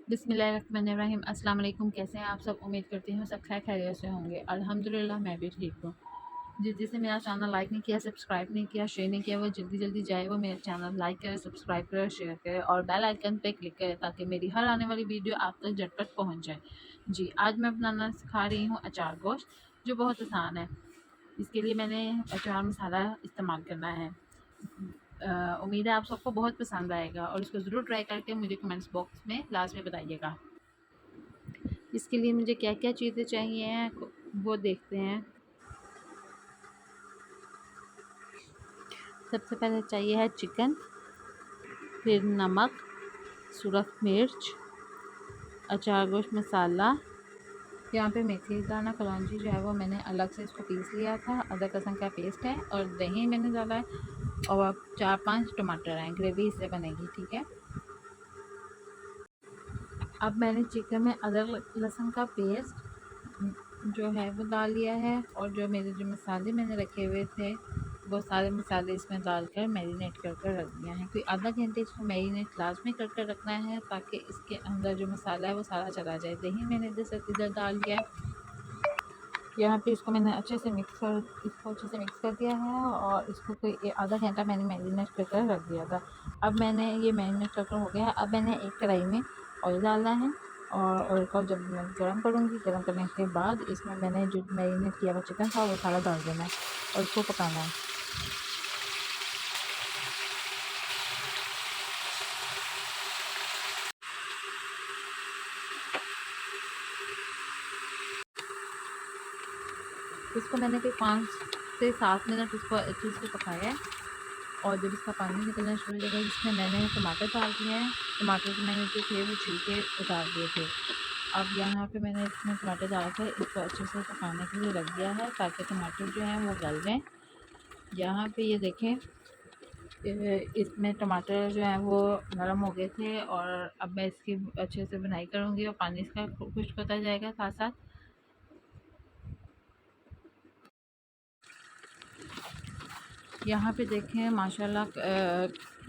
बिस्मिल्लाहिर्रहमानिर्रहीम। अस्सलाम वालेकुम। कैसे हैं आप सब? उम्मीद करती हूँ सब खैर खैरियत से होंगे। अल्हम्दुलिल्लाह मैं भी ठीक हूँ। जिसे मेरा चैनल लाइक नहीं किया, सब्सक्राइब नहीं किया, शेयर नहीं किया, वो जल्दी जल्दी जाए, वो मेरे चैनल लाइक करे, सब्सक्राइब करे, शेयर करे और बेल आइकन पे क्लिक करे ताकि मेरी हर आने वाली वीडियो आप तक झटपट पहुँच जाए। जी, आज मैं बनाना सिखा रही हूँ अचार गोश्त, जो बहुत आसान है। इसके लिए मैंने अचार मसाला इस्तेमाल करना है। उम्मीद है आप सबको बहुत पसंद आएगा और इसको ज़रूर ट्राई करके मुझे कमेंट्स बॉक्स में लास्ट में बताइएगा। इसके लिए मुझे क्या क्या चीज़ें चाहिए हैं वो देखते हैं। सबसे पहले चाहिए है चिकन, फिर नमक, सुरख मिर्च, अचार गोश्त मसाला। यहाँ पे मेथी दाना कलौंजी जो है वो मैंने अलग से इसको पीस लिया था। अदरक लहसुन का पेस्ट है और दही मैंने डाला है और 4-5 टमाटर हैं। ग्रेवी इससे बनेगी, ठीक है। अब मैंने चिकन में अदरक लहसुन का पेस्ट जो है वो डाल लिया है और जो मसाले मैंने रखे हुए थे वो सारे मसाले इसमें डालकर मैरिनेट कर कर रख दिया है। कोई आधा घंटे इसको मैरिनेट लाजमी कर कर रखना है ताकि इसके अंदर जो मसाला है वो सारा चला जाए। दही मैंने इधर डाल दिया है। यहाँ पे इसको मैंने अच्छे से मिक्स कर दिया है और इसको कोई आधा घंटा मैंने मैरिनेट कर कर रख दिया था। अब मैंने ये मैरिनेट कर कर हो गया है। अब मैंने एक कढ़ाई में ऑयल डालना है और ऑयल को जब मैं गर्म करूँगी, गर्म करने के बाद इसमें मैंने जो मैरिनेट किया हुआ चिकन था वो सारा डाल देना है और इसको पकाना है। इसको मैंने कोई 5 से 7 मिनट इसको अच्छे से पकाया है और जब इसका पानी निकलना शुरू हो जाएगा इसमें मैंने टमाटर डाल दिए हैं। टमाटर को मैंने जो थे वो छिलके उतार दिए थे। अब यहाँ पे मैंने इसमें टमाटर डाल कर इसको अच्छे से पकाने के लिए रख दिया है ताकि टमाटर जो हैं वो गल जाएँ। यहाँ पे ये देखें, इसमें टमाटर जो हैं वो नरम हो गए थे और अब मैं इसकी अच्छे से बुनाई करूँगी और पानी इसका खुश्क होता जाएगा साथ साथ। यहाँ पे देखें माशाल्लाह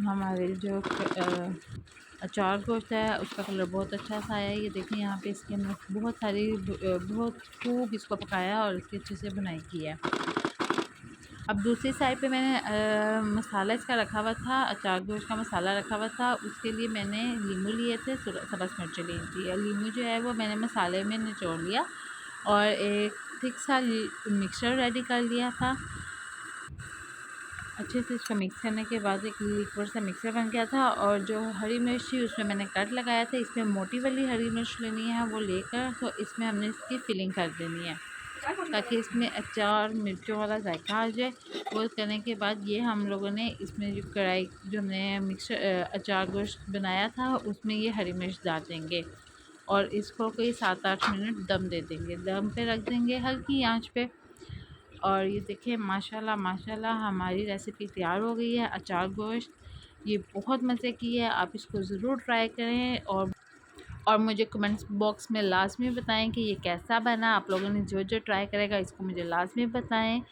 हमारे जो अचार गोश्त है उसका कलर बहुत अच्छा सा है। ये देखें यहाँ पे इसके अंदर बहुत खूब इसको पकाया और इसकी अच्छे से बुनाई की है। अब दूसरी साइड पे मैंने मसाला इसका रखा हुआ था, अचार गोश्त का मसाला रखा हुआ था। उसके लिए मैंने लीमू लिए थे, सब्ज़ मिर्च ली थी। लीमू जो है वो मैंने मसाले में निचोड़ लिया और एक थिक सा मिक्सचर रेडी कर लिया था। अच्छे से इसको मिक्स करने के बाद एक लिक्विड सा मिक्सर बन गया था और जो हरी मिर्च थी उसमें मैंने कट लगाया था। इसमें मोटी वाली हरी मिर्च लेनी है, वो लेकर तो इसमें हमने इसकी फिलिंग कर देनी है ताकि इसमें अचार मिर्चों वाला जायका आ जाए। वो करने के बाद ये हम लोगों ने इसमें जो कढ़ाई जो हमने मिक्सर अचार गोश्त बनाया था उसमें ये हरी मिर्च डाल देंगे और इसको कोई 7-8 मिनट दम दे देंगे। दम पे रख देंगे हल्की आंच पे और ये देखिए माशाल्लाह माशाल्लाह हमारी रेसिपी तैयार हो गई है अचार गोश्त। ये बहुत मज़े की है, आप इसको ज़रूर ट्राई करें और मुझे कमेंट्स बॉक्स में लाज़मी बताएं कि ये कैसा बना। आप लोगों ने जो जो ट्राई करेगा इसको मुझे लाज़मी बताएं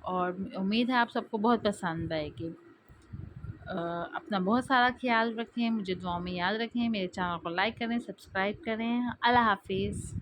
और उम्मीद है आप सबको बहुत पसंद आएगी। अपना बहुत सारा ख्याल रखें, मुझे दुआओं में याद रखें, मेरे चैनल को लाइक करें, सब्सक्राइब करें। अल्लाह हाफिज़।